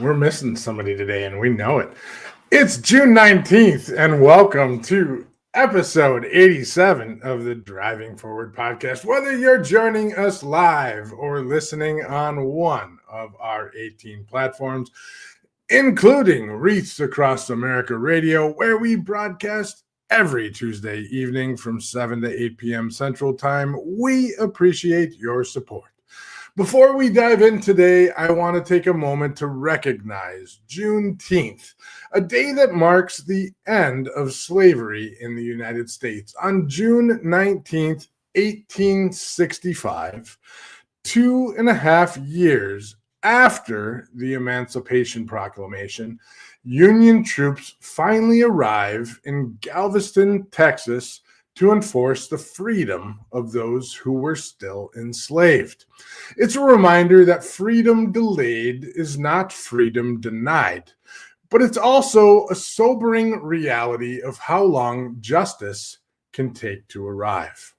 We're missing somebody today, and we know it. It's June 19th, and welcome to episode 87 of the Driving Forward podcast. Whether you're joining us live or listening on one of our 18 platforms, including Wreaths Across America Radio, where we broadcast every Tuesday evening from 7 to 8 p.m. Central Time, we appreciate your support. Before we dive in today, I want to take a moment to recognize Juneteenth, a day that marks the end of slavery in the United States. On June 19th, 1865, 2.5 years after the Emancipation Proclamation, Union troops finally arrive in Galveston, Texas, to enforce the freedom of those who were still enslaved. It's a reminder that freedom delayed is not freedom denied, but it's also a sobering reality of how long justice can take to arrive.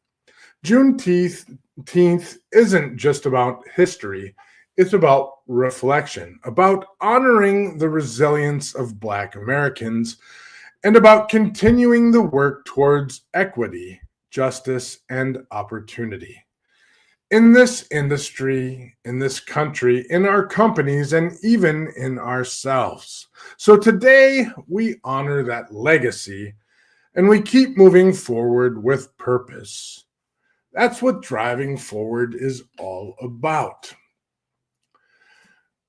Juneteenth isn't just about history, it's about reflection, about honoring the resilience of Black Americans, and about continuing the work towards equity, justice, and opportunity. In this industry, in this country, in our companies, and even in ourselves. So today, we honor that legacy, and we keep moving forward with purpose. That's what driving forward is all about.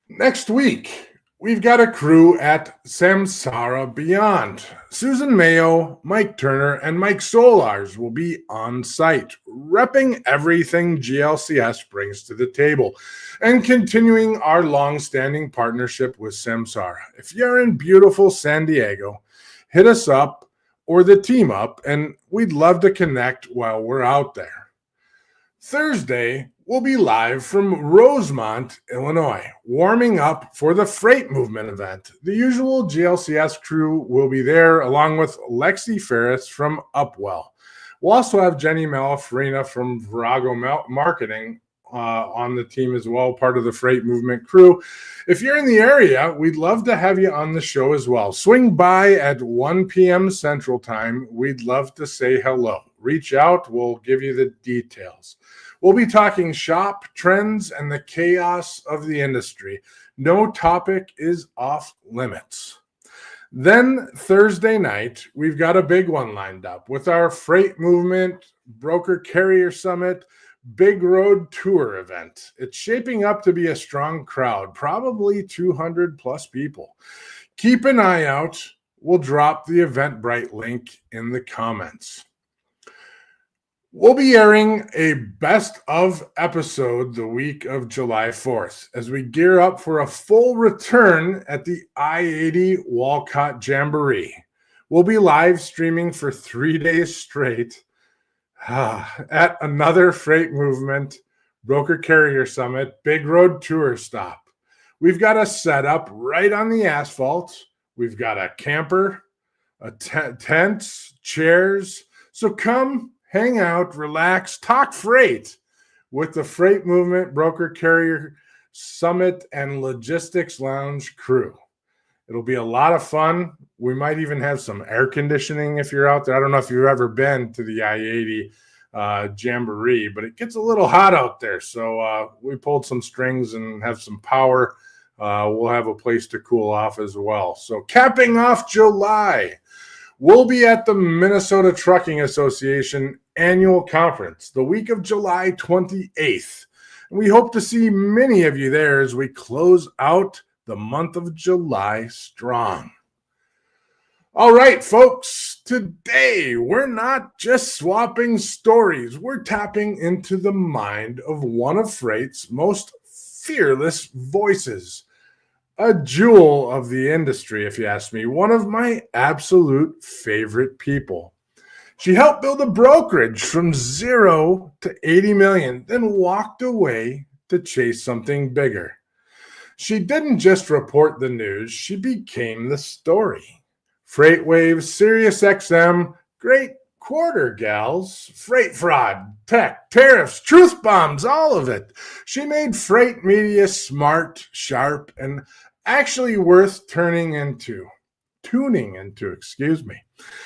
Next week, we've got a crew at Samsara Beyond. Susan Mayo, Mike Turner, and Mike Solars will be on site, repping everything GLCS brings to the table and continuing our long-standing partnership with Samsara. If you're in beautiful San Diego, hit us up or the team up, and we'd love to connect while we're out there. Thursday, we'll be live from Rosemont, Illinois, warming up for the Freight Movement event. The usual GLCS crew will be there, along with Lexi Ferris from Upwell. We'll also have Jenny Malafarina from Virago Marketing on the team as well, part of the Freight Movement crew. If you're in the area, we'd love to have you on the show as well. Swing by at 1 p.m. Central Time. We'd love to say hello. Reach out. We'll give you the details. We'll be talking shop, trends, and the chaos of the industry. No topic is off limits. Then Thursday night, we've got a big one lined up with our Freight Movement Broker Carrier Summit Big Road Tour event. It's shaping up to be a strong crowd, probably 200 plus people. Keep an eye out. We'll drop the Eventbrite link in the comments. We'll be airing a best of episode the week of July 4th as we gear up for a full return at the I-80 Walcott Jamboree. We'll be live streaming for 3 days straight at another Freight Movement Broker Carrier Summit Big Road Tour stop. We've got a setup right on the asphalt. We've got a camper, a tent, chairs. So come hang out, relax, talk freight with the Freight Movement Broker Carrier Summit and Logistics Lounge crew. It'll be a lot of fun. We might even have some air conditioning if you're out there. I don't know if you've ever been to the I-80 Jamboree, but it gets a little hot out there. So we pulled some strings and have some power. We'll have a place to cool off as well. So capping off July, we'll be at the Minnesota Trucking Association annual conference the week of July 28th. And we hope to see many of you there as we close out the month of July strong. All right, folks, today we're not just swapping stories. We're tapping into the mind of one of Freight's most fearless voices. A jewel of the industry, if you ask me. One of my absolute favorite people. She helped build a brokerage from 0 to 80 million, then walked away to chase something bigger. She didn't just report the news, she became the story. FreightWaves, SiriusXM, great quarter, gals. Freight fraud, tech, tariffs, truth bombs, all of it. She made freight media smart, sharp, and actually worth tuning into, excuse me.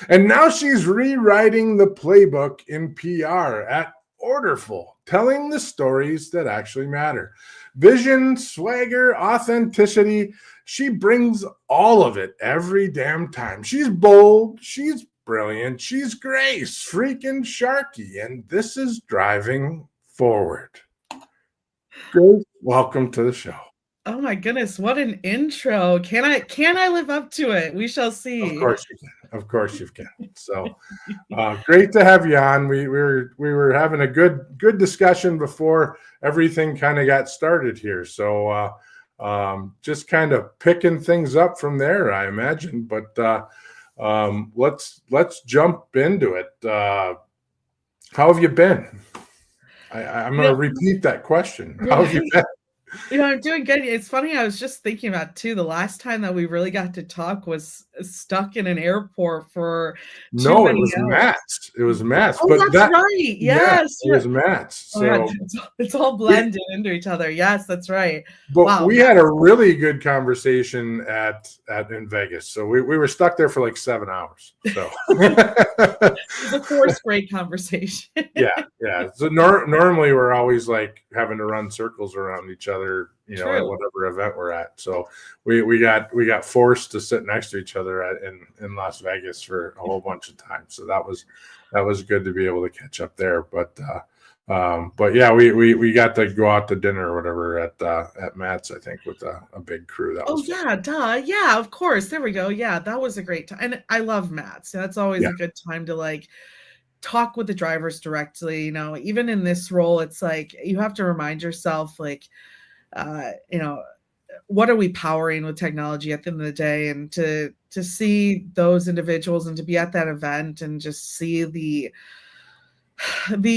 And now she's rewriting the playbook in PR at Orderful, telling the stories that actually matter. Vision, swagger, authenticity. She brings all of it every damn time. She's bold. She's brilliant. She's Grace freaking Sharkey. And this is Driving Forward. Grace, welcome to the show. Oh my goodness, what an intro. Can I live up to it? We shall see. Of course you can. Of course you can. So great to have you on. We were having a good discussion before everything kind of got started here. So just kind of picking things up from there, I imagine. But let's jump into it. How have you been? I'm going to repeat that question. How have you been? I'm doing good. It's funny. I was just thinking about too. The last time that we really got to talk was stuck in an airport for. No, it was Matt's. It was Matt's. Oh, but that's right. Yes, it was Matt's. So it's all blended into each other. Yes, that's right. But we had a really good conversation in Vegas. So we were stuck there for like 7 hours. So it was a forced great conversation. Yeah. So normally we're always like having to run circles around each other, at whatever event we're at. So we got forced to sit next to each other in Las Vegas for a whole bunch of times. So that was good to be able to catch up there. But yeah, we got to go out to dinner or whatever at Matt's, I think, with a big crew. That was fun. Duh. Yeah, of course. There we go. Yeah, that was a great time. And I love Matt's. That's always a good time to like talk with the drivers directly. Even in this role, it's like you have to remind yourself, like, what are we powering with technology at the end of the day, and to see those individuals and to be at that event and just see the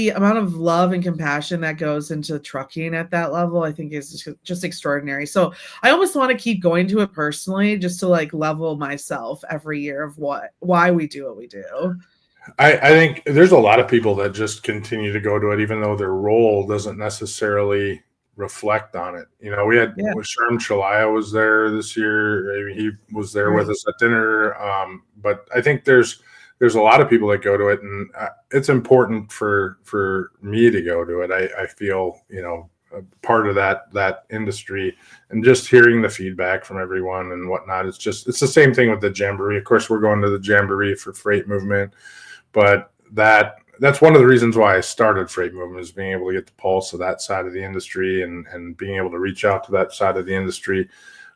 amount of love and compassion that goes into trucking at that level, I think is just extraordinary. So I almost want to keep going to it personally, just to like level myself every year of why we do what we do. I think there's a lot of people that just continue to go to it, even though their role doesn't necessarily reflect on it. We had Sharm Chalaya was there this year. He was there with us at dinner. But I think there's a lot of people that go to it, and it's important for me to go to it. I feel, part of that industry, and just hearing the feedback from everyone and whatnot. It's the same thing with the Jamboree. Of course, we're going to the Jamboree for freight movement, but that's one of the reasons why I started freight movement, is being able to get the pulse of that side of the industry and being able to reach out to that side of the industry.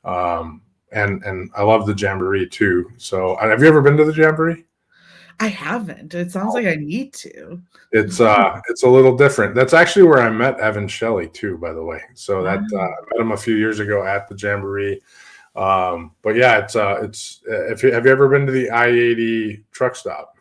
And I love the Jamboree too. So have you ever been to the Jamboree? I haven't. It sounds like I need to. It's a little different. That's actually where I met Evan Shelley too, by the way. So I met him a few years ago at the Jamboree. But yeah, have you ever been to the I-80 truck stop?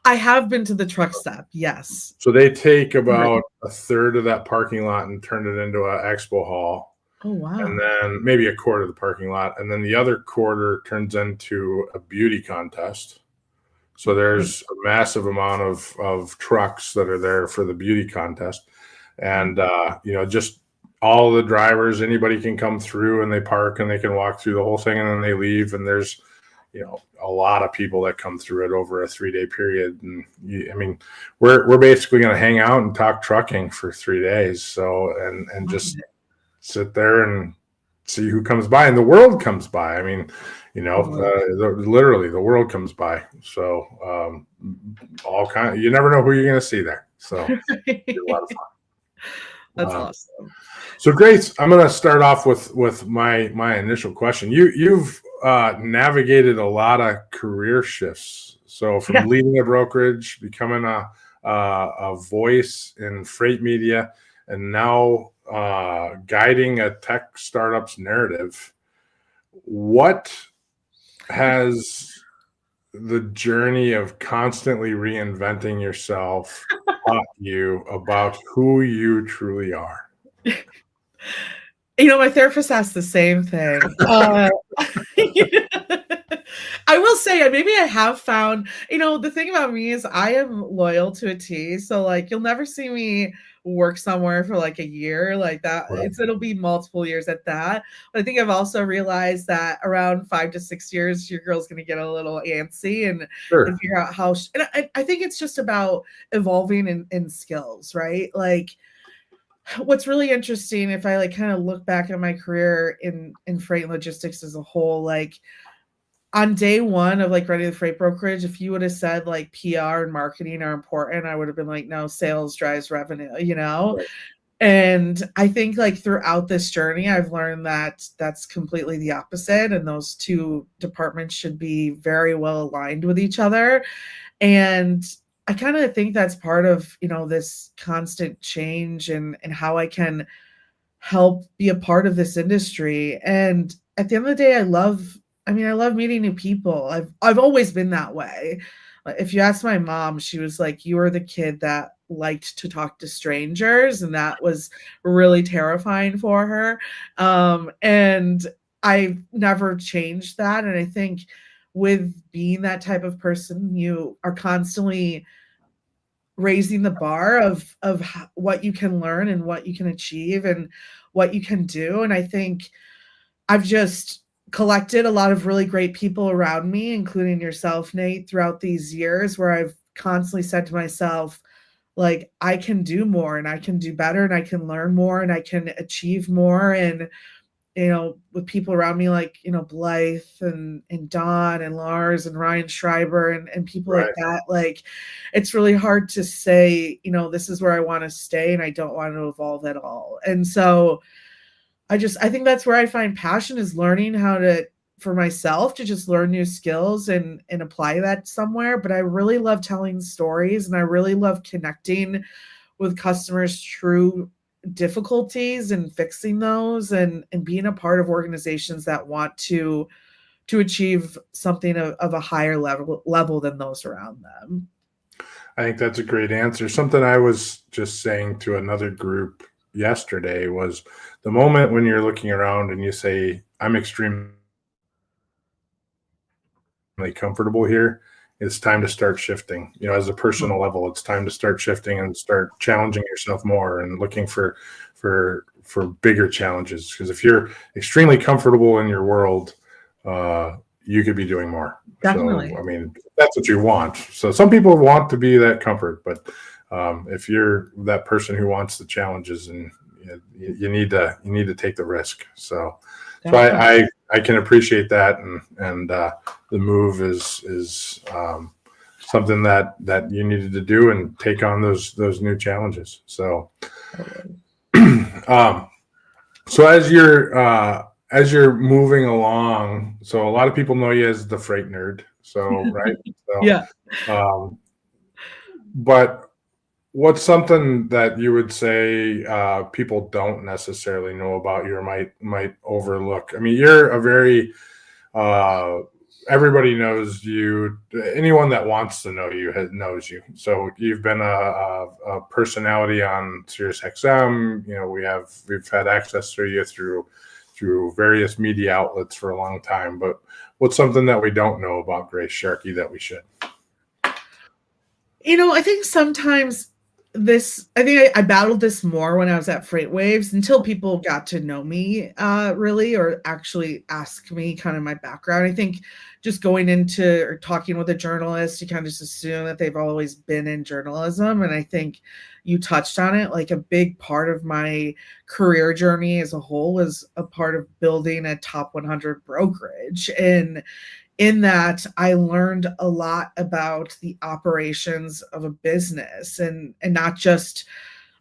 I have been to the truck stop, yes. So they take about a third of that parking lot and turn it into an expo hall. Oh, wow. And then maybe a quarter of the parking lot. And then the other quarter turns into a beauty contest. So there's a massive amount of trucks that are there for the beauty contest. And, just all the drivers, anybody can come through, and they park and they can walk through the whole thing, and then they leave. And there's, a lot of people that come through it over a 3-day period. And we're basically going to hang out and talk trucking for 3 days. So, and just sit there and see who comes by, and the world comes by. Literally the world comes by. So, you never know who you're going to see there. So it's a lot of fun. That's awesome. So Grace, I'm going to start off with my initial question. You've navigated a lot of career shifts. So from leading a brokerage, becoming a voice in freight media, and now guiding a tech startup's narrative. What has the journey of constantly reinventing yourself taught you about who you truly are? My therapist asked the same thing. I will say, maybe I have found, the thing about me is I am loyal to a T. So like, you'll never see me work somewhere for like a year like that. Right. It'll be multiple years at that. But I think I've also realized that around 5 to 6 years, your girl's going to get a little antsy and Sure. figure out how, and I think it's just about evolving in skills, right? Like, what's really interesting, if I like kind of look back at my career in freight and logistics as a whole, like on day one of like running the freight brokerage, if you would have said like PR and marketing are important, I would have been like, no, sales drives revenue. Right. And I think like throughout this journey, I've learned that that's completely the opposite. And those two departments should be very well aligned with each other. And I kind of think that's part of, this constant change and how I can help be a part of this industry. And at the end of the day, I love meeting new people. I've always been that way. If you ask my mom, she was like, you were the kid that liked to talk to strangers, and that was really terrifying for her. And I've never changed that. And I think with being that type of person, you are constantly raising the bar of what you can learn and what you can achieve and what you can do. And I think I've just collected a lot of really great people around me, including yourself, Nate, throughout these years, where I've constantly said to myself, like, I can do more and I can do better and I can learn more and I can achieve more. And with people around me like, Blythe and Don and Lars and Ryan Schreiber and people Right. like that, like, it's really hard to say, this is where I want to stay and I don't want to evolve at all. And so I think that's where I find passion, is learning how to, for myself, to just learn new skills and apply that somewhere. But I really love telling stories and I really love connecting with customers through difficulties and fixing those and being a part of organizations that want to achieve something of a higher level than those around them. I think that's a great answer. Something I was just saying to another group yesterday was the moment when you're looking around and you say, I'm extremely comfortable here, it's time to start shifting. As a personal level, it's time to start shifting and start challenging yourself more and looking for bigger challenges. Because if you're extremely comfortable in your world, you could be doing more. Definitely. So, I mean, that's what you want. So some people want to be that comfort, but if you're that person who wants the challenges, and you need to take the risk. So I can appreciate that, and the move is something that you needed to do and take on those new challenges. So, so as you're moving along, so a lot of people know you as the freight nerd. So right, so, yeah. But what's something that you would say people don't necessarily know about you or might overlook? I mean, you're a very everybody knows you. Anyone that wants to know you knows you. So you've been a personality on SiriusXM. We've had access to you through various media outlets for a long time. But what's something that we don't know about Grace Sharkey that we should? I think sometimes I battled this more when I was at Freight Waves until people got to know me really, or actually ask me kind of my background. I think just going into or talking with a journalist, you kind of just assume that they've always been in journalism. And I think you touched on it. Like, a big part of my career journey as a whole was a part of building a top 100 brokerage. And in that, I learned a lot about the operations of a business and not just,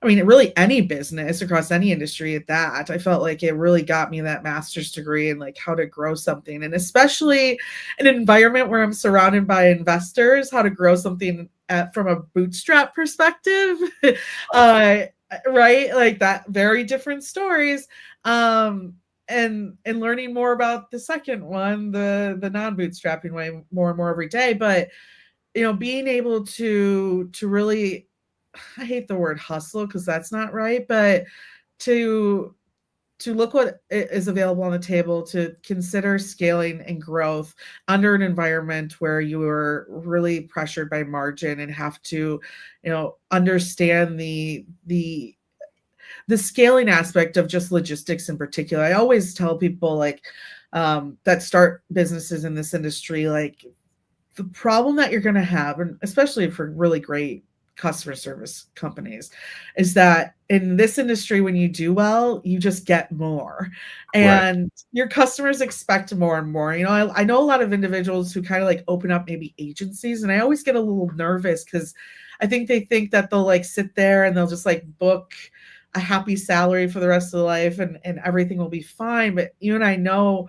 really any business across any industry at that. I felt like it really got me that master's degree in like how to grow something, and especially in an environment where I'm surrounded by investors, how to grow something from a bootstrap perspective. Right? Like that, very different stories. And learning more about the second one, the non-bootstrapping way, more and more every day. But being able to really, I hate the word hustle because that's not right, but to look what is available on the table, to consider scaling and growth under an environment where you are really pressured by margin and have to, understand the scaling aspect of just logistics in particular. I always tell people that start businesses in this industry, like, the problem that you're going to have, and especially for really great customer service companies, is that in this industry, when you do well, you just get more, and your customers expect more and more. I know a lot of individuals who kind of like open up maybe agencies, and I always get a little nervous because I think they think that they'll like sit there and they'll just like book a happy salary for the rest of their life, and everything will be fine. But you and I know,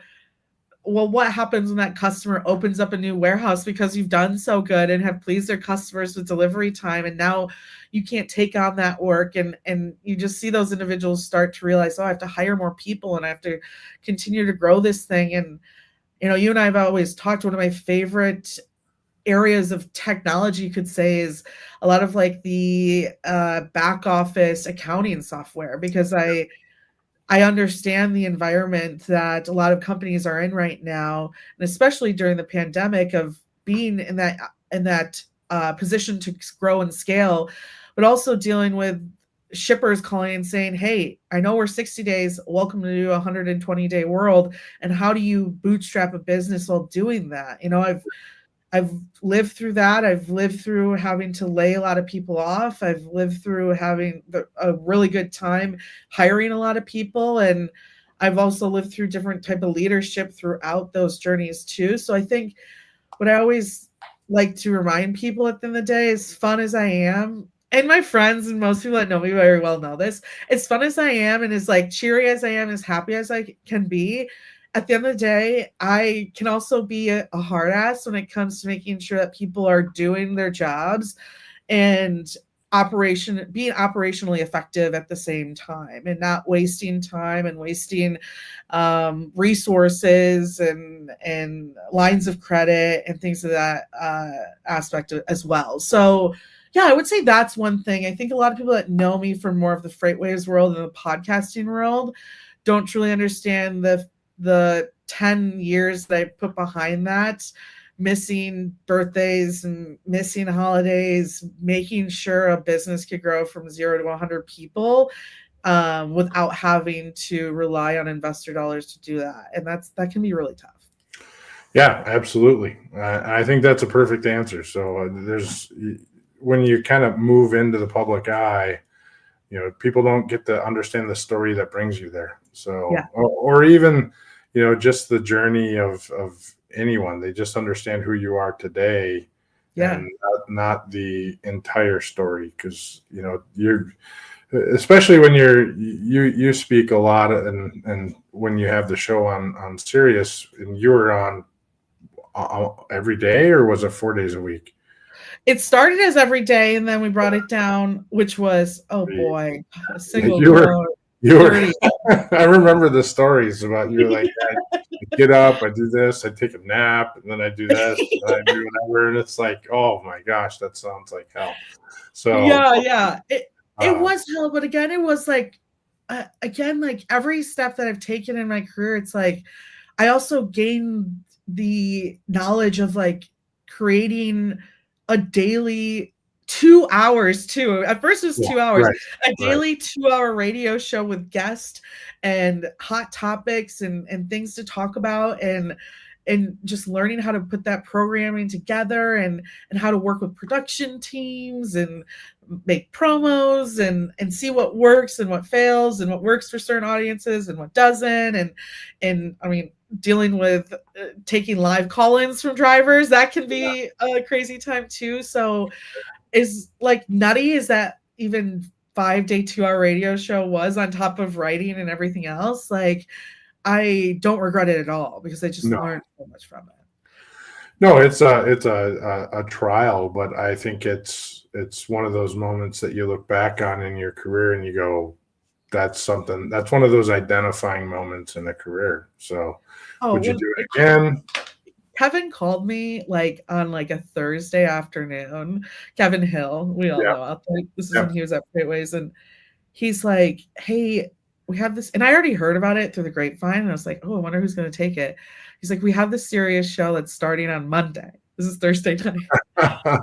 well, what happens when that customer opens up a new warehouse because you've done so good and have pleased their customers with delivery time, and now you can't take on that work, and you just see those individuals start to realize, oh, I have to hire more people and I have to continue to grow this thing. And you and I have always talked, one of my favorite areas of technology, you could say, is a lot of like the back office accounting software, because I understand the environment that a lot of companies are in right now, and especially during the pandemic, of being in that position to grow and scale, but also dealing with shippers calling and saying, hey, I know we're 60 days, welcome to a 120-day world, and how do you bootstrap a business while doing that? I've lived through that. I've lived through having to lay a lot of people off. I've lived through having a really good time hiring a lot of people. And I've also lived through different type of leadership throughout those journeys too. So I think what I always like to remind people at the end of the day, as fun as I am, and my friends and most people that know me very well know this, as fun as I am and as like cheery as I am, as happy as I can be, at the end of the day, I can also be a hard ass when it comes to making sure that people are doing their jobs and being operationally effective at the same time, and not wasting time and wasting resources and lines of credit and things of that aspect as well. So yeah, I would say that's one thing. I think a lot of people that know me from more of the FreightWaves world and the podcasting world don't truly understand the 10 years that I put behind that, missing birthdays and missing holidays, making sure a business could grow from 0 to 100 people without having to rely on investor dollars to do that. And that can be really tough. Yeah, absolutely. I think that's a perfect answer. So when you kind of move into the public eye, people don't get to understand the story that brings you there. So, yeah. or even, just the journey of anyone. They just understand who you are today, and not the entire story. Because you're, especially when you speak a lot, and when you have the show on Sirius, and you were on every day, or was it 4 days a week? It started as every day, and then we brought it down, which was, oh boy, a single. You were. I remember the stories about you. Like, I get up, I do this, I take a nap, and then I do this, and I do whatever, and it's like, oh my gosh, that sounds like hell. So yeah, it was hell, but again, it was like, like every step that I've taken in my career, it's like I also gained the knowledge of like creating a daily 2 hours too. At first it was 2 hours, a daily 2-hour radio show with guests and hot topics and things to talk about, and just learning how to put that programming together and how to work with production teams and make promos and see what works and what fails and what works for certain audiences and what doesn't. And I mean, dealing with taking live call-ins from drivers, that can be a crazy time too. So is like nutty as that even 5-day 2-hour radio show was, on top of writing and everything else, like I don't regret it at all, because I just learned so much from it. No, it's a trial, but I think it's one of those moments that you look back on in your career and you go, that's one of those identifying moments in a career. So would you do it again? Kevin called me like on like a Thursday afternoon. Kevin Hill, we all know out there. This is when he was at FreightWaves, and he's like, "Hey, we have this, and I already heard about it through the grapevine, and I was like, oh, I wonder who's going to take it. He's like, we have this Sirius show that's starting on Monday. This is Thursday night.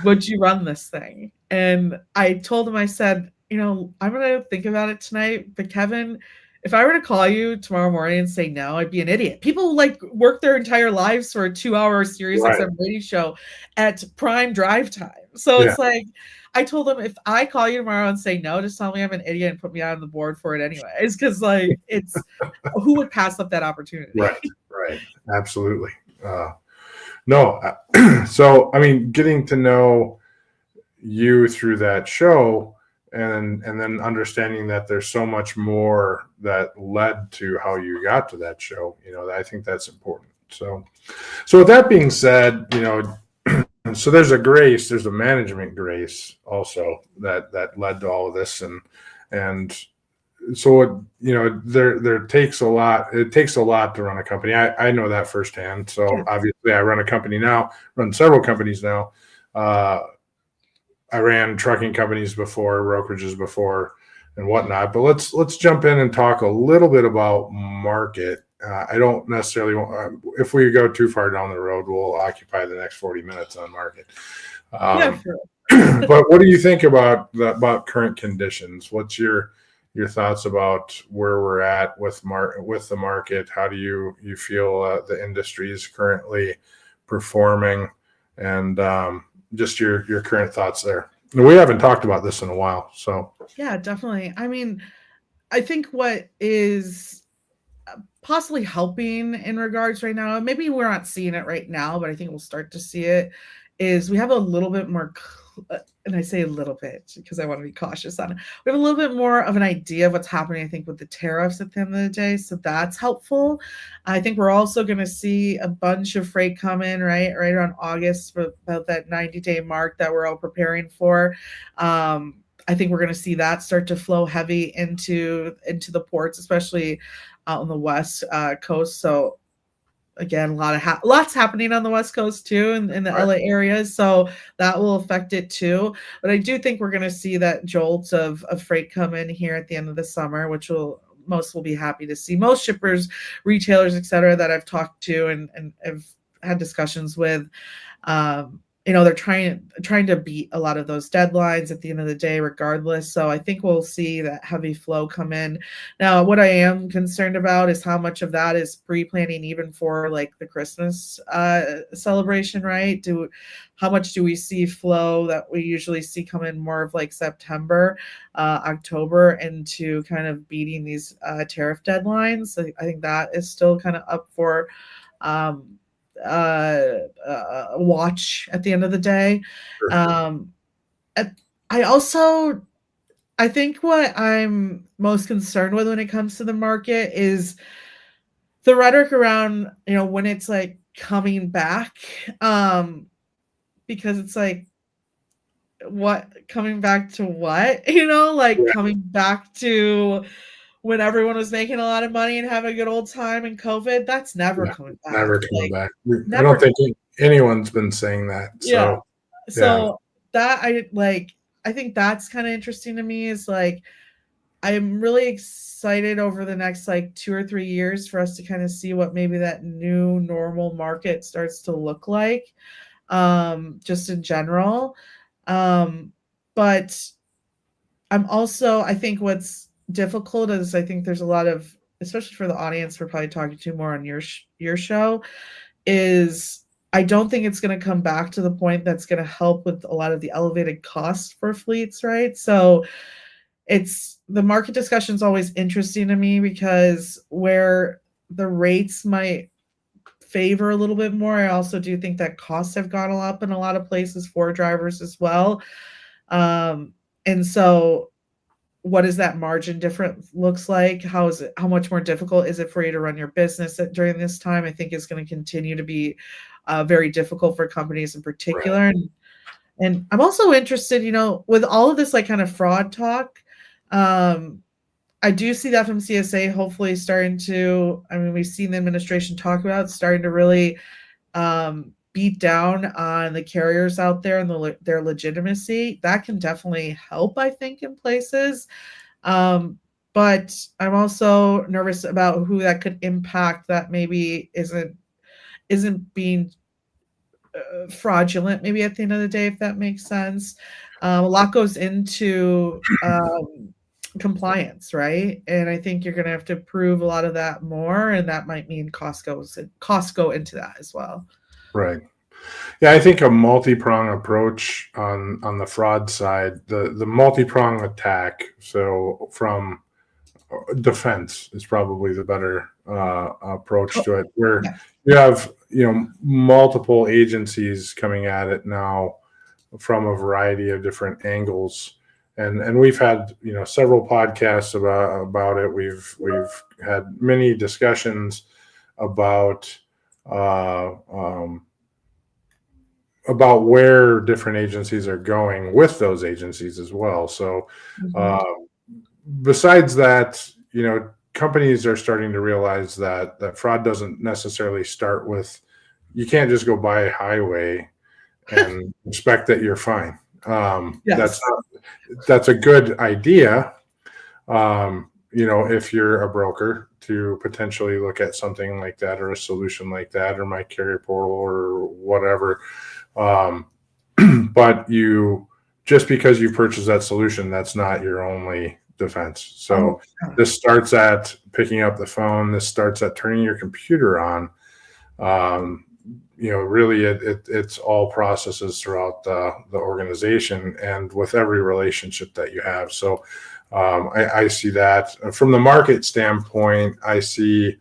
Would you run this thing? And I told him, I said, I'm going to think about it tonight. But Kevin, if I were to call you tomorrow morning and say no, I'd be an idiot. People like work their entire lives for a 2-hour SiriusXM radio show at prime drive time. So it's like, I told him, if I call you tomorrow and say no, just tell me I'm an idiot and put me on the board for it anyways. Because like, it's who would pass up that opportunity? Right. Absolutely. No. So, I mean, getting to know you through that show and then understanding that there's so much more that led to how you got to that show, I think that's important. So with that being said, so there's a management grace also that led to all of this. And so, there takes a lot. It takes a lot to run a company. I know that firsthand. So obviously I run a company now, run several companies now. I ran trucking companies before, brokerages before, and whatnot. But let's jump in and talk a little bit about market. I don't necessarily want, if we go too far down the road, we'll occupy the next 40 minutes on market. Sure. But what do you think about current conditions? What's your thoughts about where we're at with the market? How do you feel the industry is currently performing, and just your current thoughts there? We haven't talked about this in a while, so yeah, definitely. I mean, I think what is possibly helping in regards right now, maybe we're not seeing it right now, but I think we'll start to see it, is we have a little bit more, and I say a little bit because I want to be cautious on it. We have a little bit more of an idea of what's happening, I think, with the tariffs at the end of the day. So that's helpful. I think we're also going to see a bunch of freight come in right around August, for about that 90-day mark that we're all preparing for. I think we're going to see that start to flow heavy into the ports, especially out on the West Coast. So again, lots happening on the West Coast too, in the LA areas. So that will affect it too. But I do think we're going to see that jolt of freight come in here at the end of the summer, which most will be happy to see. Most shippers, retailers, et cetera, that I've talked to and have had discussions with, they're trying to beat a lot of those deadlines at the end of the day, regardless. So I think we'll see that heavy flow come in. Now, what I am concerned about is how much of that is pre-planning, even for like the Christmas celebration, right? How much do we see flow that we usually see come in more of like September, October, into kind of beating these tariff deadlines? I think that is still kind of up for watch at the end of the day. Sure. I think what I'm most concerned with when it comes to the market is the rhetoric around, when it's like coming back, because it's like, what, coming back to what, coming back to when everyone was making a lot of money and having a good old time in COVID. That's never coming back. Never coming back. I don't think anyone's been saying that. So, So that I think that's kind of interesting to me, is like, I'm really excited over the next like 2 or 3 years for us to kind of see what maybe that new normal market starts to look like, just in general. But I think what's difficult is, I think there's a lot of, especially for the audience we're probably talking to more on your show, is I don't think it's going to come back to the point that's going to help with a lot of the elevated costs for fleets, right? So the market discussion is always interesting to me, because where the rates might favor a little bit more, I also do think that costs have gone up in a lot of places for drivers as well. And so what does that margin difference looks like? How much more difficult is it for you to run your business during this time? I think is going to continue to be very difficult for companies in particular. Right. And I'm also interested, with all of this like kind of fraud talk, I do see the FMCSA hopefully starting to, we've seen the administration talk about starting to really beat down on the carriers out there and their legitimacy. That can definitely help, I think, in places. But but I'm also nervous about who that could impact that maybe isn't being fraudulent maybe at the end of the day, if that makes sense. A lot goes into compliance, right? And I think you're going to have to prove a lot of that more, and that might mean costs go into that as well. Right. Yeah, I think a multi-prong approach on the fraud side, the multi-prong attack. So from defense is probably the better approach to it, where you have multiple agencies coming at it now from a variety of different angles, and we've had several podcasts about it. We've had many discussions about where different agencies are going with those agencies as well. So besides that, companies are starting to realize that fraud doesn't necessarily start with, you can't just go buy a highway and expect that you're fine. Yes. That's a good idea. If you're a broker, to potentially look at something like that, or a solution like that, or My Carrier Portal, or whatever. But just because you purchase that solution, that's not your only defense. So this starts at picking up the phone. This starts at turning your computer on. Really it's all processes throughout the organization and with every relationship that you have. So I see that from the market standpoint. I see,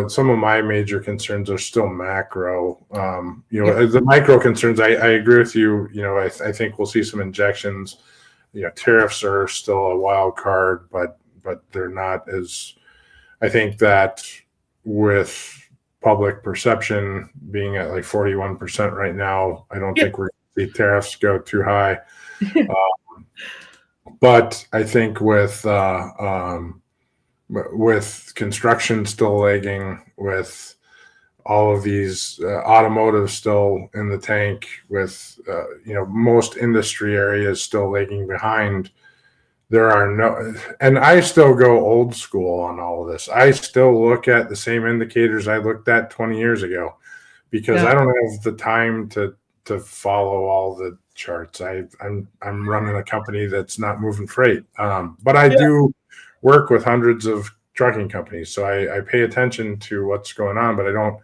some of my major concerns are still macro. The micro concerns, I agree with you. I think we'll see some injections. Tariffs are still a wild card, but they're not as, I think that with public perception being at like 41% right now, I don't think we're going to see tariffs go too high. But I think with construction still lagging, with all of these automotive still in the tank, with most industry areas still lagging behind, and I still go old school on all of this. I still look at the same indicators I looked at 20 years ago, because I don't have the time to follow all the charts. I'm running a company that's not moving freight, but I do work with hundreds of trucking companies, so I pay attention to what's going on, but I don't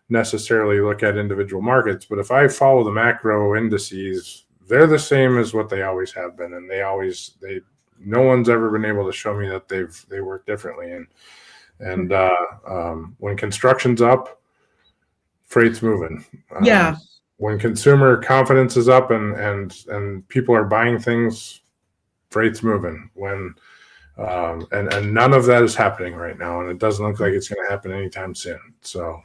necessarily look at individual markets. But if I follow the macro indices, they're the same as what they always have been, and no one's ever been able to show me that they work differently. And when construction's up, freight's moving. When consumer confidence is up and people are buying things, freight's moving. When and none of that is happening right now, and it doesn't look like it's going to happen anytime soon. So,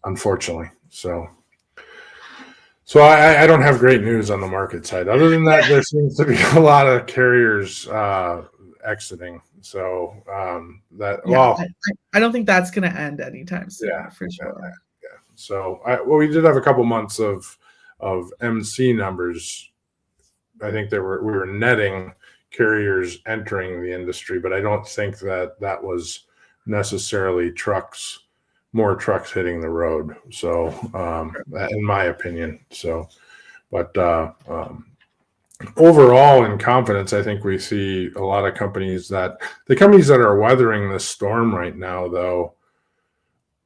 unfortunately, so I don't have great news on the market side. Other than that, there seems to be a lot of carriers exiting. So I don't think that's going to end anytime soon. For sure. So we did have a couple months of MC numbers. I think we were netting carriers entering the industry, but I don't think that was necessarily more trucks hitting the road. So, in my opinion, but overall in confidence, I think we see a lot of companies that are weathering this storm right now, though,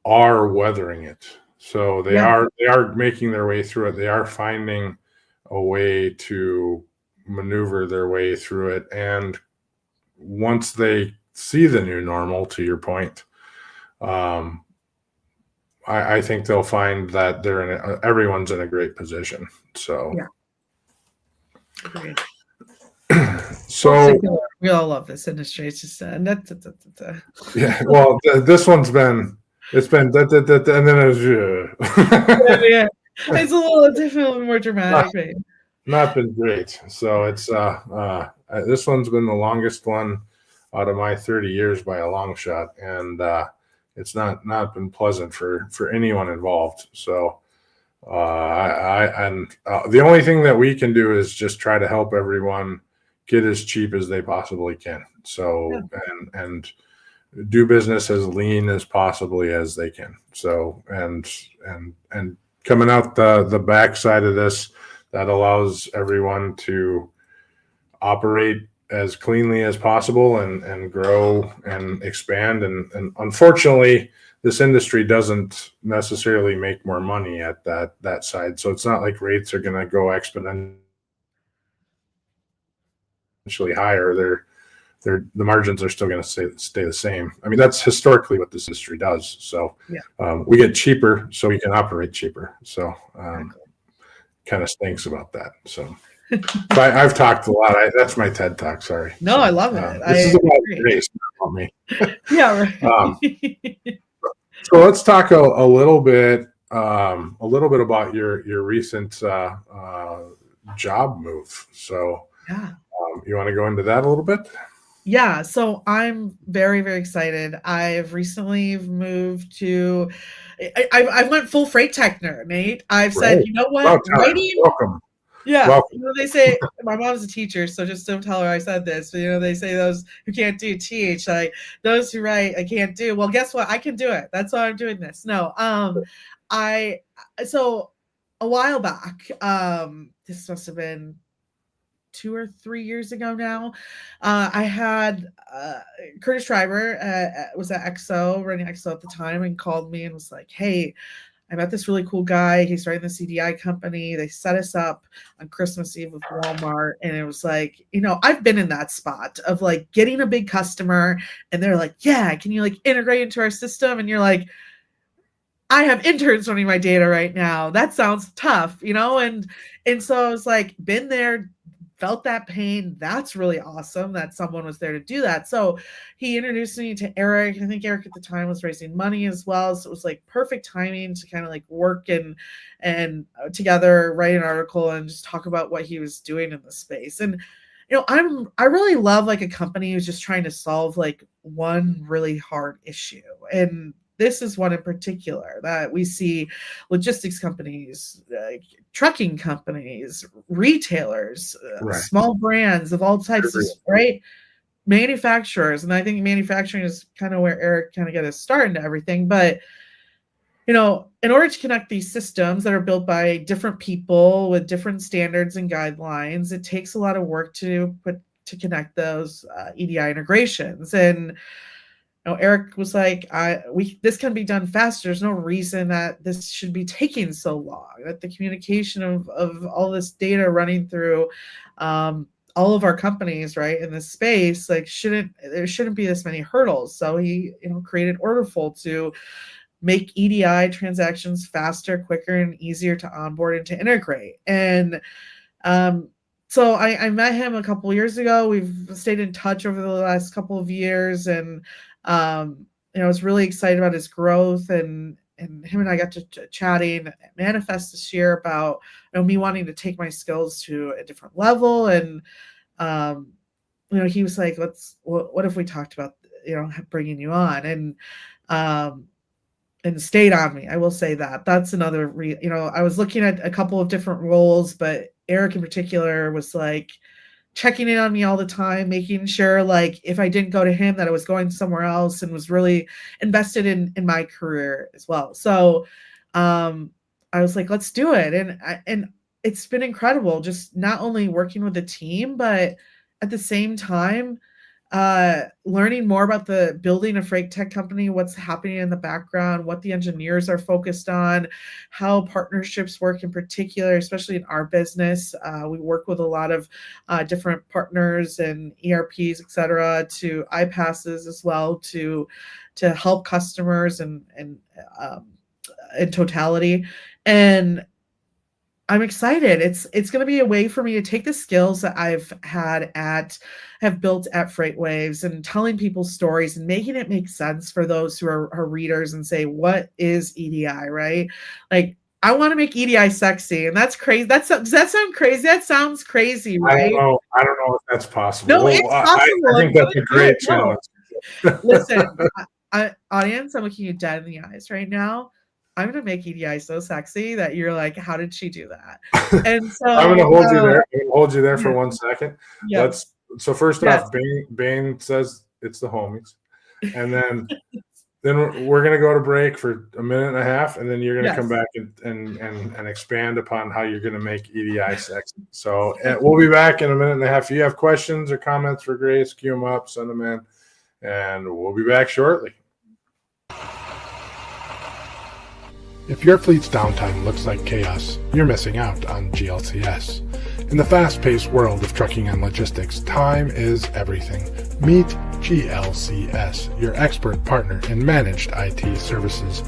are weathering it. So they are making their way through it. They are finding a way to maneuver their way through it. And once they see the new normal, to your point, I think they'll find that everyone's in a great position. So, Agreed. So we all love this industry. It's just yeah. Well, this one's been. It's been and then it's it's a little different, more dramatic. Not been great. So it's this one's been the longest one out of my 30 years by a long shot, and it's not been pleasant for anyone involved. So the only thing that we can do is just try to help everyone get as cheap as they possibly can. Yeah. So, and do business as lean as possibly as they can. So, and coming out the backside of this, that allows everyone to operate as cleanly as possible and grow and expand. And unfortunately, this industry doesn't necessarily make more money at that side. So it's not like rates are going to go exponentially higher. The margins are still going to stay the same. I mean, that's historically what this industry does. So we get cheaper so we can operate cheaper. So kind of stinks about that. So I've talked a lot. That's my TED Talk. Sorry. No, I love it. This is about Grace, not about me. Yeah, right. So let's talk a little bit about your recent job move. So you want to go into that a little bit? Yeah, so I'm very, very excited. I've recently moved to, I went full freight tech nerd, Nate. I've said, you know what? Welcome. Yeah, Welcome. you know, they say, my mom's a teacher, so just don't tell her I said this. But, you know, they say those who can't do teach, like those who write, I can't do. Well, guess what? I can do it. That's why I'm doing this. No, so a while back, this must have been 2 or 3 years ago now. I had Curtis Schreiber was at XO, running XO at the time, and called me and was like, hey, I met this really cool guy. He's starting the CDI company. They set us up on Christmas Eve with Walmart. And it was like, you know, I've been in that spot of like getting a big customer and they're like, yeah, can you like integrate into our system? And you're like, I have interns running my data right now. That sounds tough, you know? And so I was like, been there, felt that pain. That's really awesome that someone was there to do that. So he introduced me to Eric. I think Eric at the time was raising money as well. So it was like perfect timing to kind of like work and together, write an article and just talk about what he was doing in the space. And, you know, I really love like a company who's just trying to solve like one really hard issue. And this is one in particular that we see logistics companies, trucking companies, retailers, small brands of all types, right? Manufacturers. And I think manufacturing is kind of where Eric kind of got his start into everything. But, you know, in order to connect these systems that are built by different people with different standards and guidelines, it takes a lot of work to connect those EDI integrations. And Eric was like, this can be done faster. There's no reason that this should be taking so long, that the communication of all this data running through all of our companies, right, in this space, like there shouldn't be this many hurdles. So he, created Orderful to make EDI transactions faster, quicker, and easier to onboard and to integrate. And so I met him a couple of years ago. We've stayed in touch over the last couple of years, and I was really excited about his growth, and him and I got to chatting at Manifest this year about me wanting to take my skills to a different level. And he was like, what if we talked about bringing you on, and stayed on me. I will say that's another I was looking at a couple of different roles, but Eric in particular was like checking in on me all the time, making sure like if I didn't go to him that I was going somewhere else, and was really invested in my career as well. So I was like, let's do it. And it's been incredible, just not only working with the team, but at the same time, learning more about the building a freight tech company, what's happening in the background, what the engineers are focused on, how partnerships work in particular, especially in our business. We work with a lot of different partners and ERPs, et cetera, to iPasses as well to help customers and in totality. And I'm excited. It's going to be a way for me to take the skills that I've have built at FreightWaves and telling people stories and making it make sense for those who are readers and say, what is EDI, right? Like, I want to make EDI sexy, and that's crazy. Does that sound crazy? That sounds crazy, right? I don't know if that's possible. No, it's possible. I think that's a great challenge. Listen, audience, I'm looking you dead in the eyes right now. I'm going to make EDI so sexy that you're like, how did she do that? And so I'm going to hold you there. I'm going to hold you there for 1 second. Yeah. So first Yes. off, Bane says it's the homies, and then we're gonna go to break for a minute and a half, and then you're gonna come back and expand upon how you're gonna make EDI sexy. So we'll be back in a minute and a half. If you have questions or comments for Grace, queue them up, send them in, and we'll be back shortly. If your fleet's downtime looks like chaos, you're missing out on GLCS. In the fast-paced world of trucking and logistics, time is everything. Meet GLCS, your expert partner in managed IT services.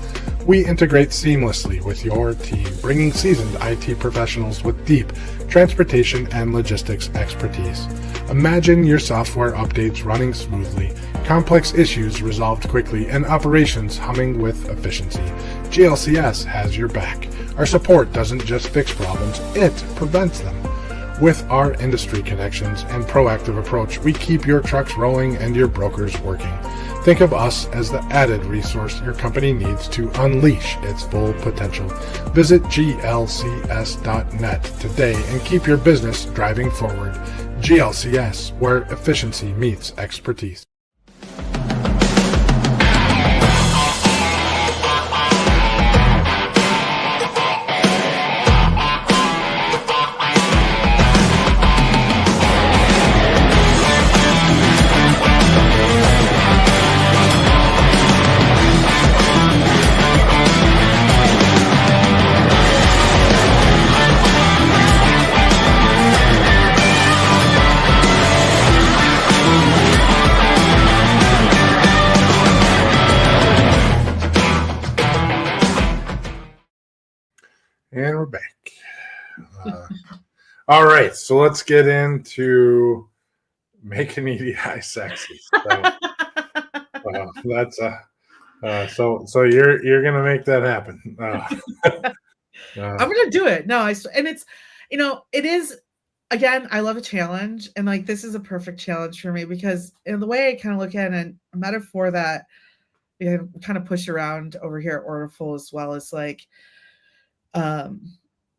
We integrate seamlessly with your team, bringing seasoned IT professionals with deep transportation and logistics expertise. Imagine your software updates running smoothly, complex issues resolved quickly, and operations humming with efficiency. GLCS has your back. Our support doesn't just fix problems, it prevents them. With our industry connections and proactive approach, we keep your trucks rolling and your brokers working. Think of us as the added resource your company needs to unleash its full potential. Visit glcs.net today and keep your business driving forward. GLCS, where efficiency meets expertise. And we're back. All right, so let's get into making EDI sexy. So, that's so you're gonna make that happen. I'm gonna do it. No, and it's, it is. Again, I love a challenge, and like this is a perfect challenge for me because in the way I kind of look at it, a metaphor that we kind of push around over here at Orderful as well is like,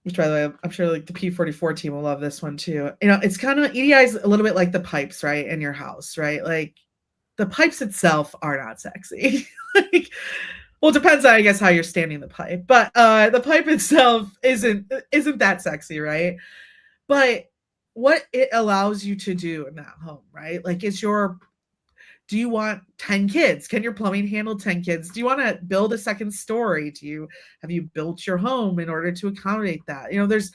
which by the way, I'm sure like the P44 team will love this one too. It's kind of EDI is a little bit like the pipes, right, in your house, right? Like the pipes itself are not sexy. Like, well, it depends on, I guess, how you're standing the pipe, but the pipe itself isn't that sexy, right? But what it allows you to do in that home, right? Like, do you want 10 kids? Can your plumbing handle 10 kids? Do you want to build a second story? Have you built your home in order to accommodate that? There's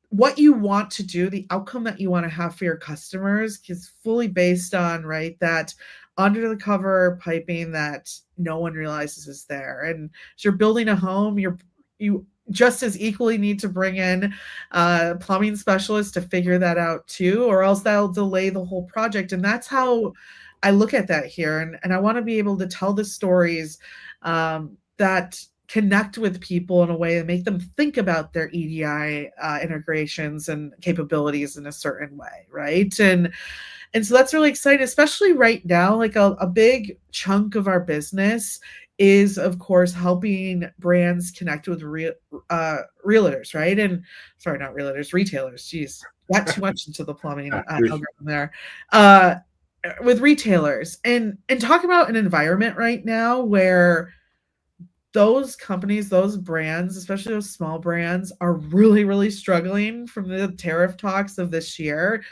what you want to do, the outcome that you want to have for your customers is fully based on, right, that under the cover piping that no one realizes is there. And as you're building a home, you just as equally need to bring in plumbing specialists to figure that out too, or else that'll delay the whole project. And that's how I look at that here. And I want to be able to tell the stories that connect with people in a way that make them think about their EDI integrations and capabilities in a certain way, right? And so that's really exciting, especially right now. Like a big chunk of our business is, of course, helping brands connect with realtors, right? And sorry, not realtors, retailers. Geez, got too much into the plumbing algorithm there. With retailers and talk about an environment right now where those companies, those brands, especially those small brands, are really, really struggling from the tariff talks of this year.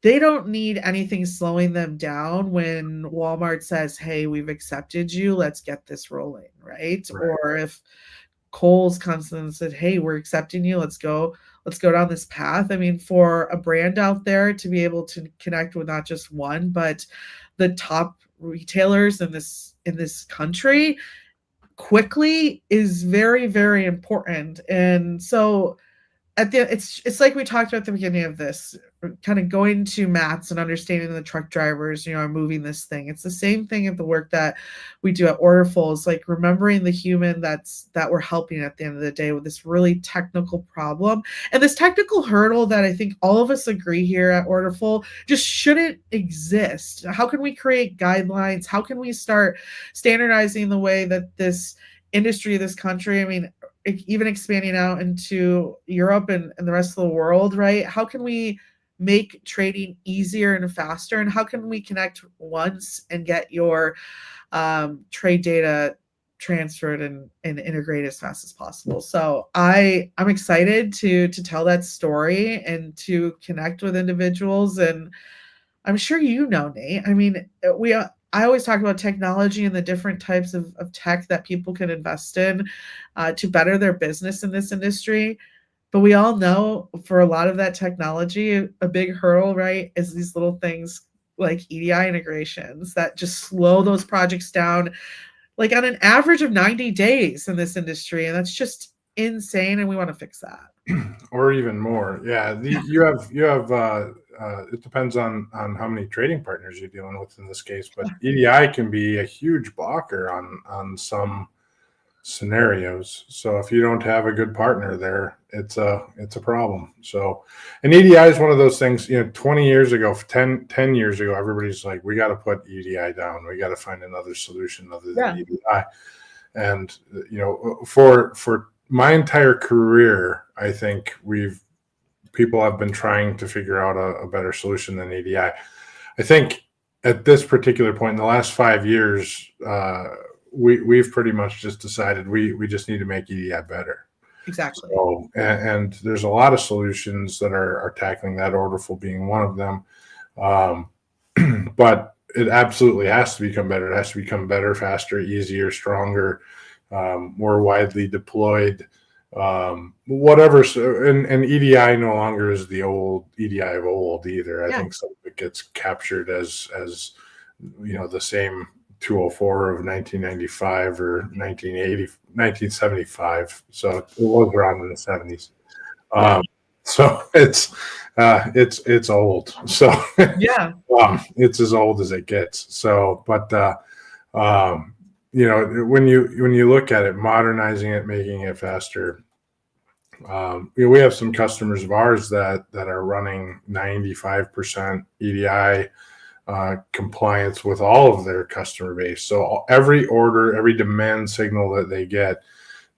They don't need anything slowing them down when Walmart says, hey, we've accepted you, let's get this rolling, right? Or if Kohl's comes in and said, hey, we're accepting you, let's go down this path. I mean, for a brand out there to be able to connect with not just one, but the top retailers in this country quickly is very, very important. And so it's like we talked about at the beginning of this, kind of going to Matt's and understanding the truck drivers, are moving this thing. It's the same thing at the work that we do at Orderful. It's like remembering the human that we're helping at the end of the day with this really technical problem and this technical hurdle that I think all of us agree here at Orderful just shouldn't exist. How can we create guidelines? How can we start standardizing the way that this industry, this country, I mean, even expanding out into Europe and the rest of the world, right? How can we make trading easier and faster? And how can we connect once and get your trade data transferred and integrated as fast as possible? So I'm excited to tell that story and to connect with individuals. And I'm sure Nate. I mean, I always talk about technology and the different types of tech that people can invest in to better their business in this industry. But we all know for a lot of that technology, a big hurdle, right, is these little things like EDI integrations that just slow those projects down, like on an average of 90 days in this industry. And that's just insane. And we want to fix that. Or even more. Yeah. You have it depends on how many trading partners you're dealing with in this case, but EDI can be a huge blocker on some scenarios. So if you don't have a good partner there, it's a problem. So, and EDI is one of those things, 20 years ago, 10 years ago, everybody's like, we got to put EDI down. We got to find another solution other than EDI. And, for my entire career, I think people have been trying to figure out a better solution than EDI. I think at this particular point in the last 5 years, we've pretty much just decided we just need to make EDI better. Exactly. So, and there's a lot of solutions that are tackling that, Orderful being one of them. But it absolutely has to become better. It has to become better, faster, easier, stronger, more widely deployed, whatever. So, and EDI no longer is the old EDI of old either. I think some of it gets captured as the same 204 of 1995 or 1975. So it was around in the 70s. So it's old. So it's as old as it gets. So, but when you look at it, modernizing it, making it faster. We have some customers of ours that are running 95% EDI compliance with all of their customer base. So every order, every demand signal that they get,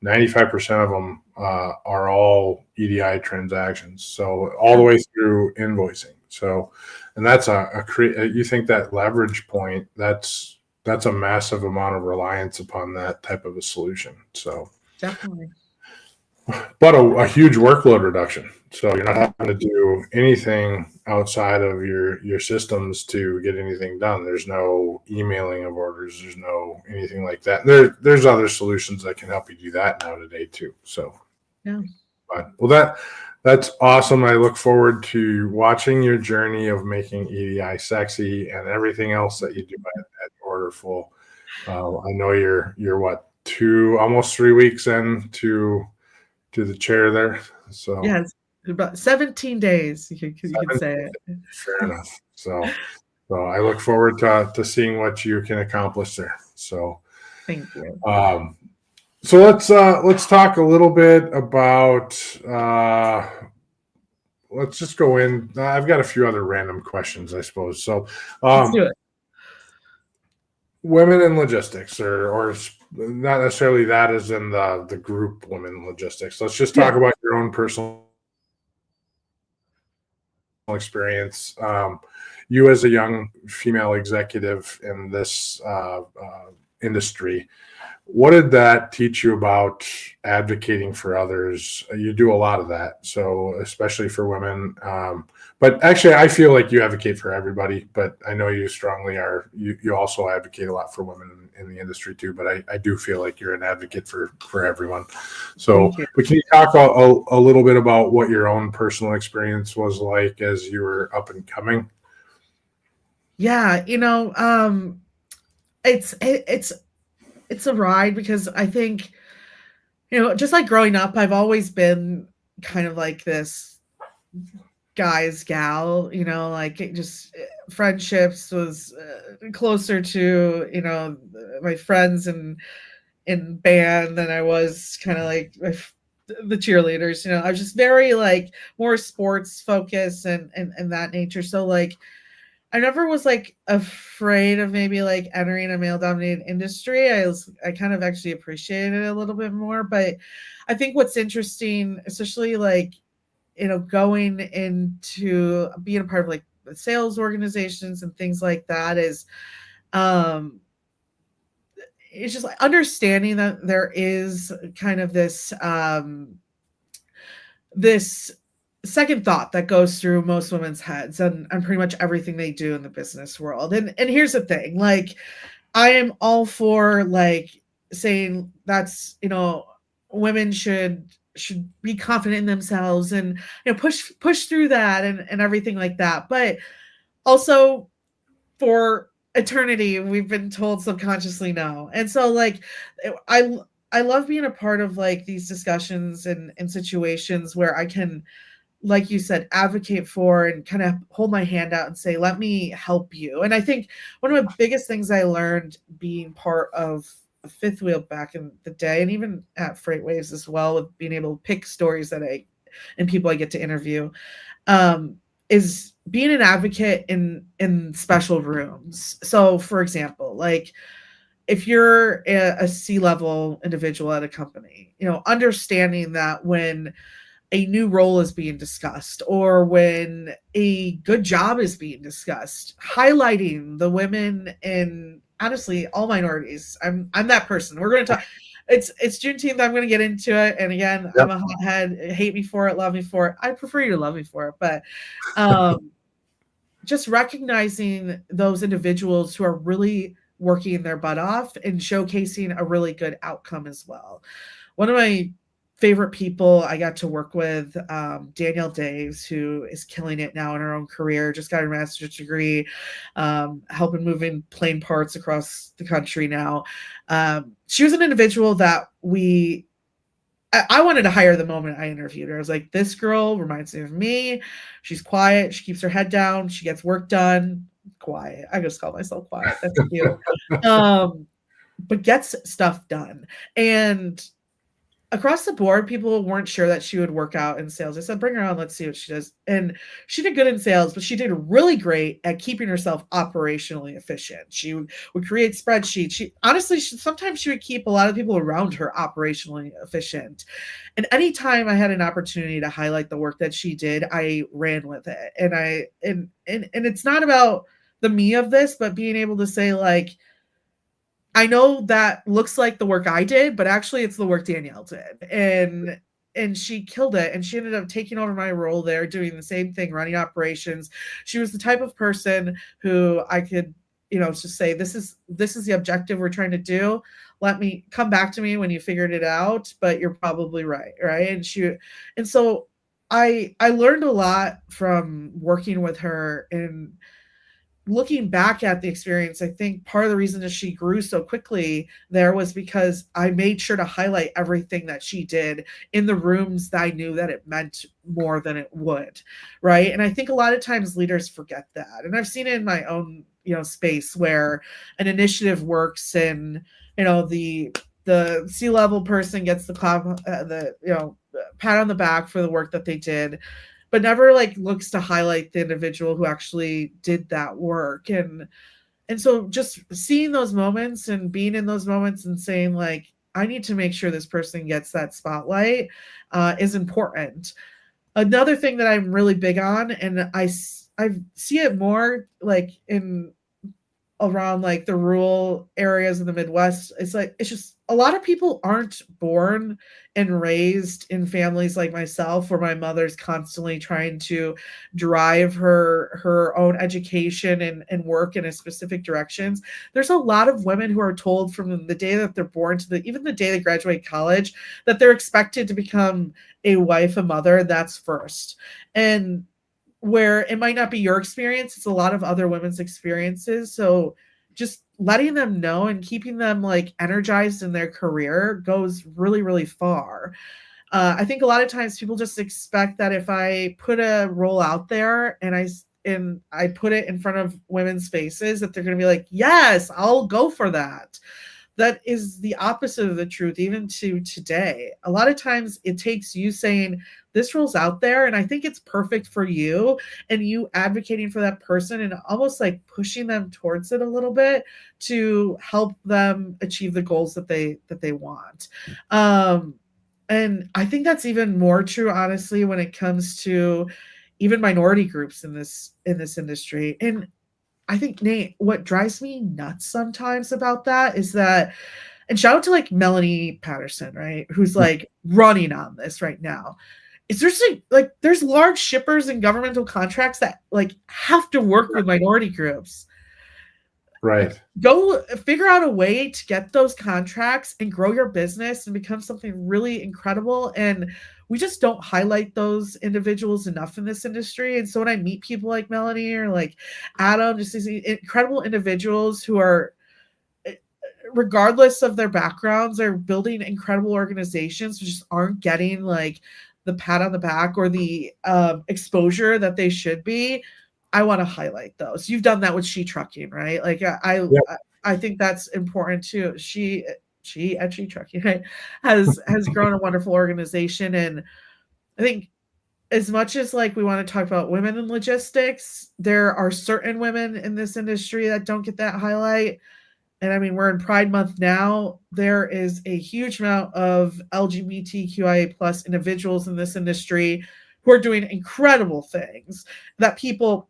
95% of them are all EDI transactions. So all the way through invoicing. So, and that's you think that leverage point, that's a massive amount of reliance upon that type of a solution. So definitely. But a huge workload reduction. So you're not having to do anything outside of your systems to get anything done. There's no emailing of orders. There's no anything like that. There's other solutions that can help you do that now today too. So, that's awesome. I look forward to watching your journey of making EDI sexy and everything else that you do at Orderful. I know you're what, almost 3 weeks into the chair there. So it's about 17 days. You could say it. Fair enough. So I look forward to seeing what you can accomplish there. So thank you. So let's talk a little bit about. Let's just go in. I've got a few other random questions, I suppose. So let's do it. Women in logistics, or not necessarily that as in the group women in logistics. Let's just talk about your own personal experience. You as a young female executive in this industry, what did that teach you about advocating for others? You do a lot of that, so especially for women. But actually, I feel like you advocate for everybody, but I know you strongly are. You also advocate a lot for women in the industry too, but I do feel like you're an advocate for everyone. So, but can you talk a little bit about what your own personal experience was like as you were up and coming? Yeah, it's a ride, because I think, just like growing up, I've always been kind of like this guy's gal, like just friendships was closer to, my friends in band than I was kind of like the cheerleaders. I was just very like more sports focused and that nature. So like, I never was like afraid of maybe like entering a male dominated industry. I kind of actually appreciated it a little bit more, but I think what's interesting, especially like going into being a part of like the sales organizations and things like that is, it's just like understanding that there is kind of this second thought that goes through most women's heads and pretty much everything they do in the business world. And here's the thing, like, I am all for like saying that's, women should be confident in themselves and, push through that and everything like that. But also for eternity, we've been told subconsciously no. And so like I love being a part of like these discussions and situations where I can, like you said, advocate for and kind of hold my hand out and say, let me help you. And I think one of the biggest things I learned being part of a fifth wheel back in the day, and even at Freight Waves as well, with being able to pick stories and people I get to interview, is being an advocate in special rooms. So for example, like if you're a C-level individual at a company, understanding that when a new role is being discussed or when a good job is being discussed, highlighting the women and honestly all minorities. I'm that person. We're going to talk. It's Juneteenth. I'm going to get into it. And again, yep. I'm a hothead. Hate me for it, love me for it. I prefer you to love me for it, but just recognizing those individuals who are really working their butt off and showcasing a really good outcome as well. One of my favorite people I got to work with, Danielle Daves, who is killing it now in her own career, just got her master's degree, helping moving plane parts across the country now. She was an individual that I wanted to hire the moment I interviewed her. I was like, this girl reminds me of me. She's quiet. She keeps her head down. She gets work done. Quiet. I just call myself quiet. That's cute. But gets stuff done. And across the board, people weren't sure that she would work out in sales. I said, bring her on. Let's see what she does. And she did good in sales, but she did really great at keeping herself operationally efficient. She would create spreadsheets. Sometimes she would keep a lot of people around her operationally efficient. And anytime I had an opportunity to highlight the work that she did, I ran with it. And it's not about the me of this, but being able to say, like, I know that looks like the work I did, but actually it's the work Danielle did. And she killed it. And she ended up taking over my role there, doing the same thing, running operations. She was the type of person who I could, just say, this is the objective we're trying to do. Let me come back to me when you figured it out, but you're probably right. Right. And so I learned a lot from working with her. And looking back at the experience, I think part of the reason that she grew so quickly there was because I made sure to highlight everything that she did in the rooms that I knew that it meant more than it would. Right. And I think a lot of times leaders forget that. And I've seen it in my own, space where an initiative works and, the C-level person gets the clap, pat on the back for the work that they did, but never like looks to highlight the individual who actually did that work. And so just seeing those moments and being in those moments and saying, like, I need to make sure this person gets that spotlight is important. Another thing that I'm really big on, and I see it more like around like the rural areas of the Midwest, it's just a lot of people aren't born and raised in families like myself, where my mother's constantly trying to drive her own education and work in a specific directions. There's a lot of women who are told from the day that they're born to even the day they graduate college that they're expected to become a wife, a mother. That's first. And where it might not be your experience, it's a lot of other women's experiences. So just letting them know and keeping them like energized in their career goes really, really far. I think a lot of times people just expect that if I put a role out there and I put it in front of women's faces, that they're going to be like, yes, I'll go for that. That is the opposite of the truth, even to today. A lot of times it takes you saying, this role's out there and I think it's perfect for you, and you advocating for that person and almost like pushing them towards it a little bit to help them achieve the goals that they want. And I think that's even more true, honestly, when it comes to even minority groups in this industry. And I think, Nate, what drives me nuts sometimes about that is that, and shout out to like Melanie Patterson, right? Who's like running on this right now. Is there's large shippers and governmental contracts that like have to work with minority groups. Right. Go figure out a way to get those contracts and grow your business and become something really incredible. And we just don't highlight those individuals enough in this industry. And so when I meet people like Melanie or like Adam, just these incredible individuals who are, regardless of their backgrounds, are building incredible organizations, which just aren't getting like the pat on the back or the exposure that they should be. I want to highlight those. You've done that with She Trucking, right? Like I think that's important too. She at She Trucking, right, has grown a wonderful organization. And I think as much as like we want to talk about women in logistics, there are certain women in this industry that don't get that highlight. And I mean, we're in Pride Month now. There is a huge amount of LGBTQIA plus individuals in this industry who are doing incredible things that people,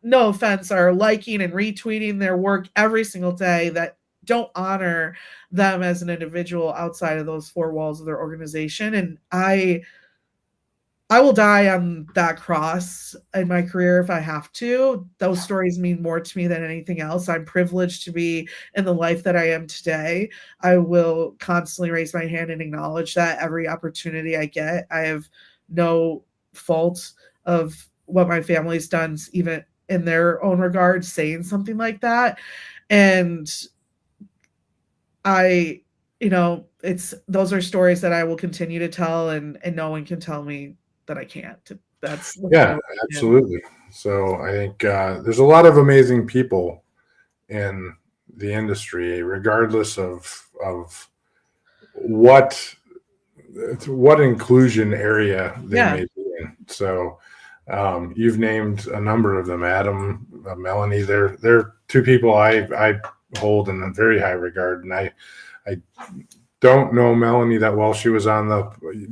no offense, are liking and retweeting their work every single day that don't honor them as an individual outside of those four walls of their organization. And I will die on that cross in my career if I have to. Those stories mean more to me than anything else. I'm privileged to be in the life that I am today. I will constantly raise my hand and acknowledge that every opportunity I get. I have no fault of what my family's done, even in their own regard, saying something like that. And those are stories that I will continue to tell, and no one can tell me that I can't. That's absolutely. So I think there's a lot of amazing people in the industry, regardless of what inclusion area they may be in. So you've named a number of them, Adam, Melanie. They're two people I hold in a very high regard, and I don't know Melanie that well. She was on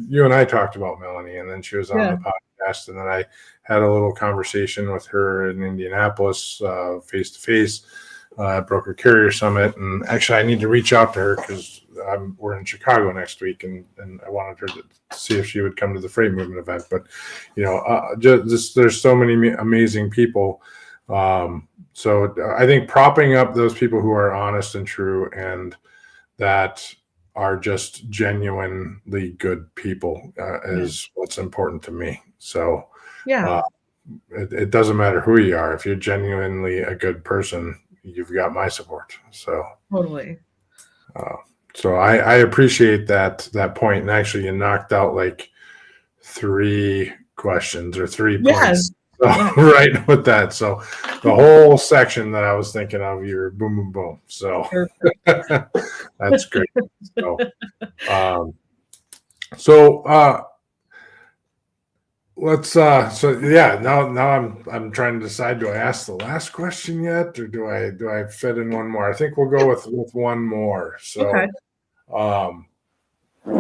you and I talked about Melanie, and then she was on the podcast, and then I had a little conversation with her in Indianapolis, face to face, at Broker Carrier Summit. And actually, I need to reach out to her because we're in Chicago next week, and I wanted her to see if she would come to the Freight Movement event. But there's so many amazing people. So I think propping up those people who are honest and true, and that are just genuinely good people is what's important to me. So it doesn't matter who you are. If you're genuinely a good person, you've got my support. So totally. So I appreciate that point. And actually you knocked out like 3 questions or 3 points. So, right with that. So the whole section that I was thinking of, you're boom, boom, boom. So that's great. Now I'm trying to decide, do I ask the last question yet, or do I fit in one more? I think we'll go with one more. So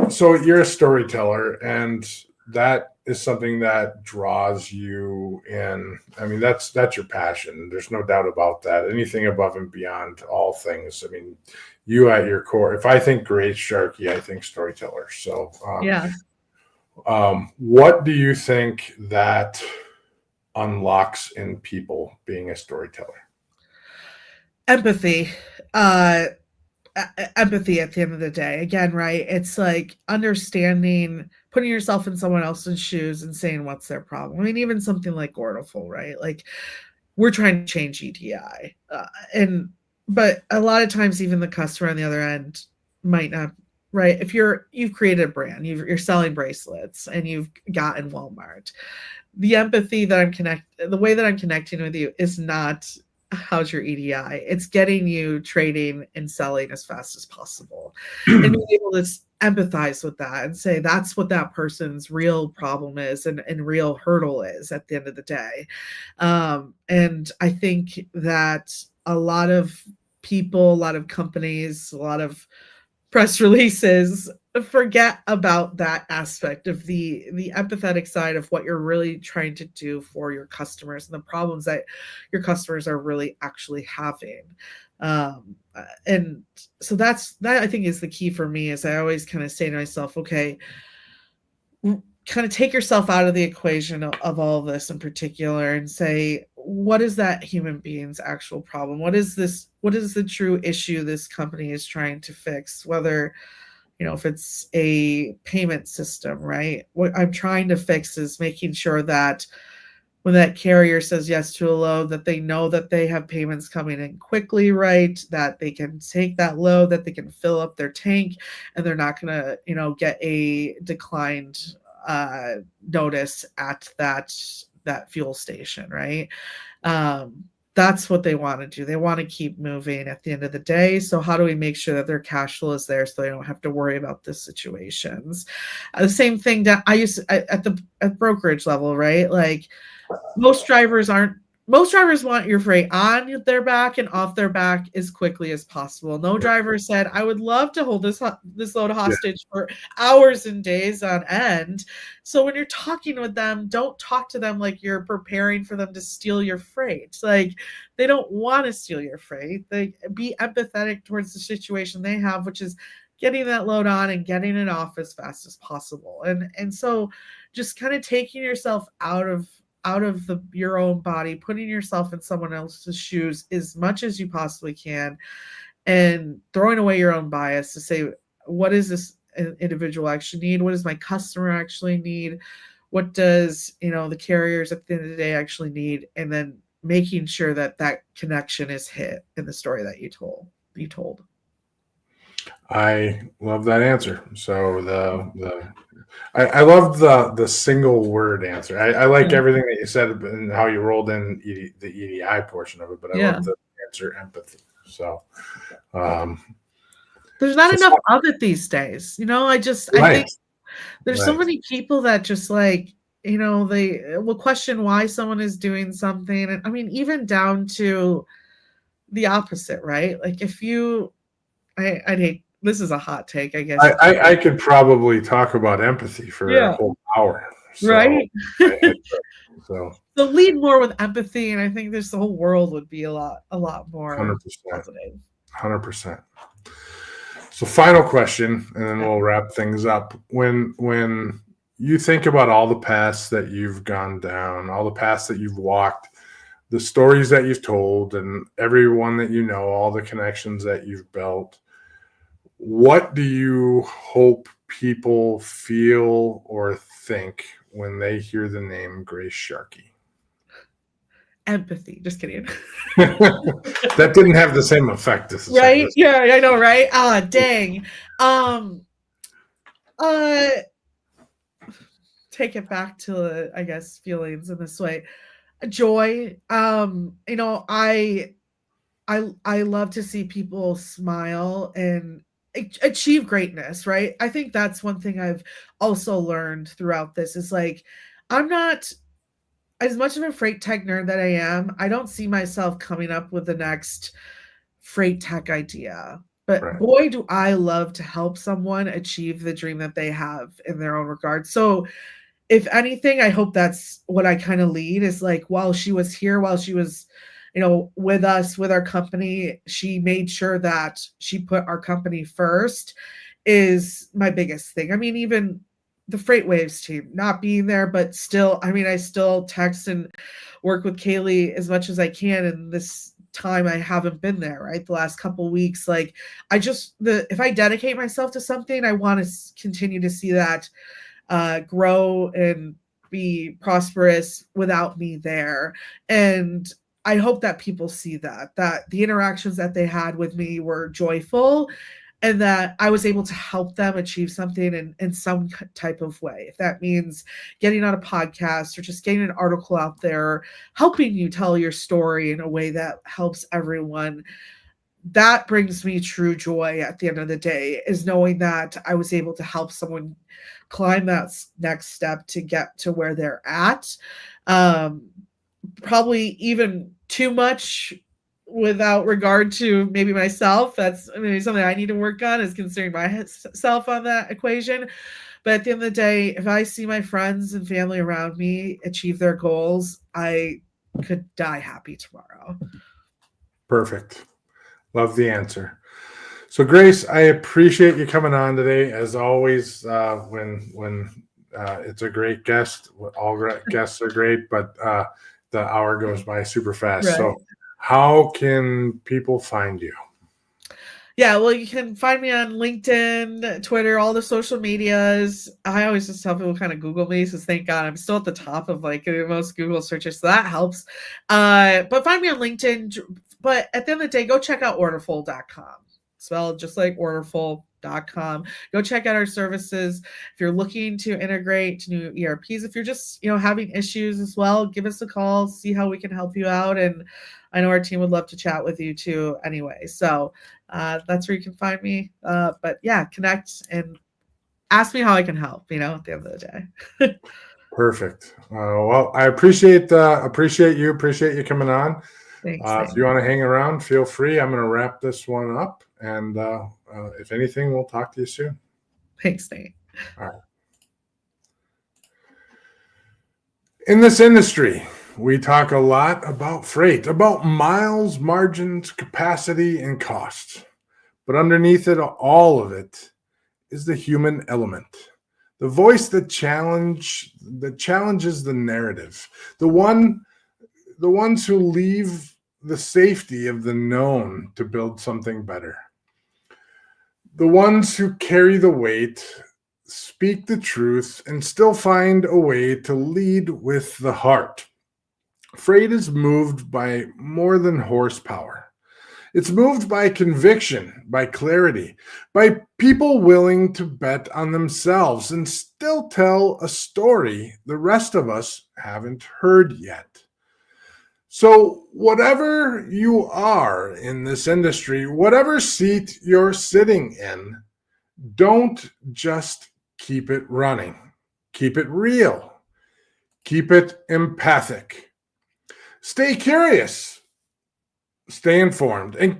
so you're a storyteller, and that is something that draws you in. I mean, that's your passion. There's no doubt about that. Anything above and beyond all things. I mean, you at your core, if I think Grace Sharkey, I think storyteller. So what do you think that unlocks in people being a storyteller? Empathy. Empathy at the end of the day. Again, right? It's like understanding, putting yourself in someone else's shoes and saying what's their problem. I mean, even something like Orderful, right? Like we're trying to change EDI. But a lot of times even the customer on the other end might not, right? If you've created a brand, you're selling bracelets and you've gotten Walmart, the empathy that the way that I'm connecting with you is not how's your EDI. It's getting you trading and selling as fast as possible and being able to empathize with that and say that's what that person's real problem is and real hurdle is at the end of the day. And I think that a lot of people, a lot of companies, a lot of press releases forget about that aspect of the empathetic side of what you're really trying to do for your customers and the problems that your customers are really actually having. And so that I think is the key for me, is I always kind of say to myself, okay, kind of take yourself out of the equation of all of this in particular and say, what is that human being's actual problem? What is the true issue this company is trying to fix? Whether, if it's a payment system, right? What I'm trying to fix is making sure that when that carrier says yes to a load, that they know that they have payments coming in quickly, right? That they can take that load, that they can fill up their tank, and they're not going to, get a declined notice at that fuel station, right? That's what they want to do. They want to keep moving at the end of the day. So how do we make sure that their cash flow is there so they don't have to worry about the situations? The same thing that I used to, at brokerage level, right? Like most drivers want your freight on their back and off their back as quickly as possible. No driver said, I would love to hold this load hostage for hours and days on end. So when you're talking with them, don't talk to them like you're preparing for them to steal your freight. Like, they don't want to steal your freight. They be empathetic towards the situation they have, which is getting that load on and getting it off as fast as possible. And so just kind of taking yourself out of your own body, putting yourself in someone else's shoes as much as you possibly can, and throwing away your own bias to say, what does this individual actually need? What does my customer actually need? What does, the carriers at the end of the day actually need? And then making sure that connection is hit in the story that you told. I love that answer. So I love the single word answer. I like everything that you said and how you rolled in the EDI portion of it, but I love the answer empathy. So there's not enough of it these days. I think there's so many people that just like, they will question why someone is doing something. And I mean, even down to the opposite, right? Like if I'd hate, this is a hot take, I guess. I could probably talk about empathy for a whole hour. So, right? So lead more with empathy, and I think the whole world would be a lot more 100%, positive. 100%. So final question, and then we'll wrap things up. When you think about all the paths that you've gone down, all the paths that you've walked, the stories that you've told, and everyone that you know, all the connections that you've built, what do you hope people feel or think when they hear the name Grace Sharkey? Empathy. Just kidding. That didn't have the same effect. Right? Yeah, I know, right? Dang. Take it back to, I guess, feelings in this way. Joy. I love to see people smile and achieve greatness, right? I think that's one thing I've also learned throughout this is like, I'm not, as much of a freight tech nerd that I am, I don't see myself coming up with the next freight tech idea. But boy, do I love to help someone achieve the dream that they have in their own regard. So if anything, I hope that's what I kind of lead is like, while she was here, while she was, with us, with our company, she made sure that she put our company first is my biggest thing. I mean, even the Freight Waves team not being there, but still, I mean, I still text and work with Kaylee as much as I can. And this time I haven't been there, right? The last couple of weeks, like if I dedicate myself to something, I want to continue to see that grow and be prosperous without me there. And I hope that people see that the interactions that they had with me were joyful and that I was able to help them achieve something in some type of way. If that means getting on a podcast or just getting an article out there, helping you tell your story in a way that helps everyone, that brings me true joy at the end of the day, is knowing that I was able to help someone climb that next step to get to where they're at. Probably even too much without regard to maybe myself. That's maybe something I need to work on, is considering myself on that equation. But at the end of the day, if I see my friends and family around me achieve their goals, I could die happy tomorrow. Perfect. Love the answer. So Grace, I appreciate you coming on today. As always, when it's a great guest, all guests are great, but the hour goes by super fast. Right. So how can people find you? Yeah, well, you can find me on LinkedIn, Twitter, all the social medias. I always just tell people kind of Google me, so thank God I'm still at the top of like most Google searches, so that helps. But find me on LinkedIn. But at the end of the day, go check out orderful.com. Spelled just like orderful.com. Go check out our services. If you're looking to integrate new ERPs, if you're just having issues as well, give us a call, see how we can help you out. And I know our team would love to chat with you too anyway. So that's where you can find me. But yeah, connect and ask me how I can help, at the end of the day. Perfect. Well, I appreciate you coming on. Thanks. If you want to hang around, feel free. I'm going to wrap this one up. And if anything, we'll talk to you soon. Thanks, Nate. All right. In this industry, we talk a lot about freight, about miles, margins, capacity, and costs. But underneath it, all of it, is the human element. The voice that challenges the narrative. The ones who leave the safety of the known to build something better. The ones who carry the weight, speak the truth, and still find a way to lead with the heart. Freight is moved by more than horsepower. It's moved by conviction, by clarity, by people willing to bet on themselves and still tell a story the rest of us haven't heard yet. So whatever you are in this industry, whatever seat you're sitting in, don't just keep it running. Keep it real. Keep it empathic. Stay curious. Stay informed. And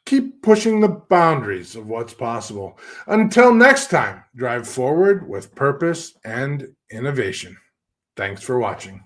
keep pushing the boundaries of what's possible. Until next time, drive forward with purpose and innovation. Thanks for watching.